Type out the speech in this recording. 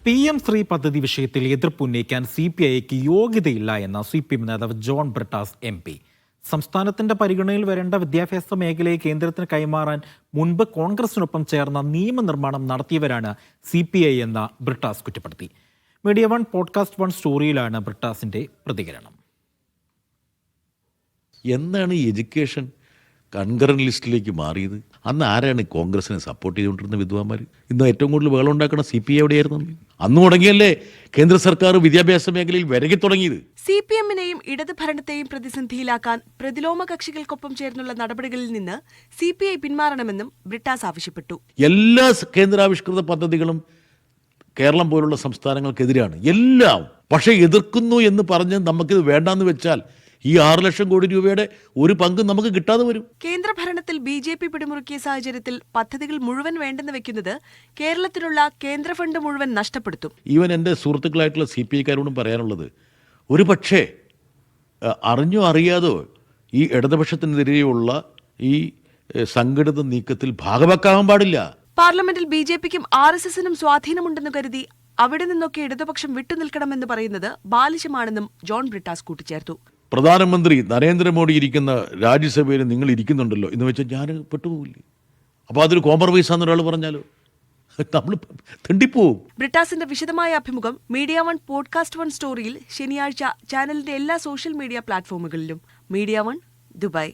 PM Shri പദ്ധതി വിഷയത്തിൽ എതിർപ്പുന്നയിക്കാൻ CPIക്ക് യോഗ്യതയില്ല എന്ന CPM നേതാവ് ജോൺ ബ്രിട്ടാസ് MP. സംസ്ഥാനത്തിന്റെ പരിഗണനയിൽ വരേണ്ട വിദ്യാഭ്യാസ മേഖലയെ കേന്ദ്രത്തിന് കൈമാറാൻ മുൻപ് കോൺഗ്രസിനൊപ്പം ചേർന്ന നിയമനിർമ്മാണം നടത്തിയവരാണ് CPI എന്ന ബ്രിട്ടാസ് കുറ്റപ്പെടുത്തി. മീഡിയ വൺ പോഡ്കാസ്റ്റ് വൺ സ്റ്റോറിയിലാണ് ബ്രിട്ടാസിന്റെ പ്രതികരണം. എന്നാണ് ഈ എഡ്യൂക്കേഷൻ കൺകറന്റ് ലിസ്റ്റിലേക്ക് മാറിയത്? അന്ന് ആരാണ് കോൺഗ്രസിനെ സപ്പോർട്ട് ചെയ്തുകൊണ്ടിരുന്ന വിദ്വാന്മാർ? ഇന്ന് ഏറ്റവും കൂടുതൽ വേളം ഉണ്ടാക്കുന്ന CPI എവിടെയായിരുന്നു? അന്ന് തുടങ്ങിയല്ലേ കേന്ദ്ര സർക്കാർ വിദ്യാഭ്യാസ മേഖലയിൽ വിരകി തുടങ്ങിയത്? CPMനെയും ഇടത് ഭരണത്തെയും പ്രതിസന്ധിയിലാക്കാൻ പ്രതിലോമ കക്ഷികൾക്കൊപ്പം ചേർന്നുള്ള നടപടികളിൽ നിന്ന് CPI പിന്മാറണമെന്നും ബ്രിട്ടാസ് ആവശ്യപ്പെട്ടു. എല്ലാ കേന്ദ്രാവിഷ്കൃത പദ്ധതികളും കേരളം പോലുള്ള സംസ്ഥാനങ്ങൾക്കെതിരാണ് എല്ലാം. പക്ഷേ എതിർക്കുന്നു എന്ന് പറഞ്ഞ് നമുക്കിത് വേണ്ടാന്ന് വെച്ചാൽ ഈ 6 ലക്ഷം കോടി രൂപയുടെ ഒരു പങ്ക് നമുക്ക് കിട്ടാതെ വരും. കേന്ദ്ര ഭരണത്തിൽ BJP പിടിമുറുക്കിയ സാഹചര്യത്തിൽ പദ്ധതികൾ മുഴുവൻ വേണ്ടെന്ന് വെക്കുന്നത് കേരളത്തിലുള്ള കേന്ദ്ര ഫണ്ട് മുഴുവൻ നഷ്ടപ്പെടുത്തും. ഈവൻ എൻ്റെ സുഹൃത്തുക്കളായിട്ടുള്ള CPIക്കാരോടും പറയാനുള്ളത്, ഒരു പക്ഷേ അറിഞ്ഞോ അറിയാതോ ഈ ഇടതുപക്ഷത്തിനെതിരെയുള്ള ഈ സംഘടിത നീക്കത്തിൽ ഭാഗവാക്കാവാൻ പാടില്ല. പാർലമെന്റിൽ BJPക്കും RSSനും സ്വാധീനമുണ്ടെന്ന് കരുതി അവിടെ നിന്നൊക്കെ ഇടതുപക്ഷം വിട്ടുനിൽക്കണമെന്ന് പറയുന്നത് ബാലിശമാണെന്നും ജോൺ ബ്രിട്ടാസ് കൂട്ടിച്ചേർത്തു. പ്രധാനമന്ത്രി നരേന്ദ്രമോദി ഇരിക്കുന്ന രാജ്യസഭയിൽ നിങ്ങൾ ഇരിക്കുന്നുണ്ടല്ലോ എന്ന് വെച്ചാൽ ഞാൻ പെട്ടുപോകില്ലേ? അപ്പോൾ അതൊരു കോംപ്രമൈസാന്ന് ഒരാൾ പറഞ്ഞാലോ നമ്മൾ തെണ്ടിപ്പോവും. ബ്രിട്ടാസിന്റെ വിശദമായ അഭിമുഖം മീഡിയ വൺ പോഡ്കാസ്റ്റ് വൺ സ്റ്റോറിയിൽ ശനിയാഴ്ച ചാനലിന്റെ എല്ലാ സോഷ്യൽ മീഡിയ പ്ലാറ്റ്ഫോമുകളിലും. Media one, Dubai.